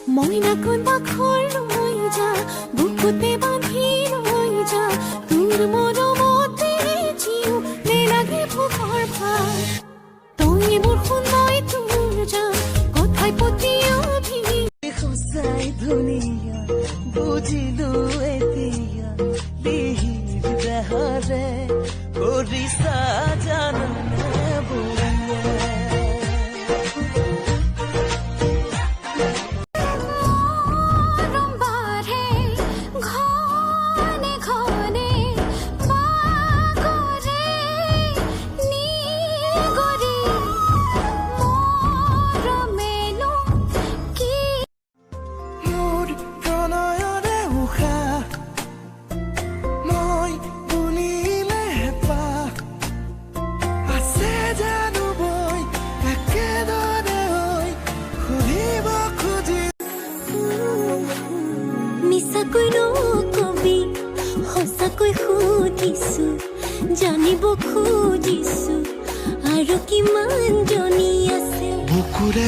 মইনা কোন বাখৰ লৈ যা বুকুতে বান্ধি লৈ যা তোৰ মৰমতে জিও নেলাগে ভোকৰ ভাত তই মোৰ শুনাই তোৰ যা কথাই পতিয়বি সঁচাই ধুনীয়া বুজিলো এতিয়া লিহিৰ দেহৰে কৰিছা জাননে মিছাকৈ নকবি সঁচাকৈ সুধিছো জানিব খুজিছো আৰু কিমান জনী আছে বুকুৰে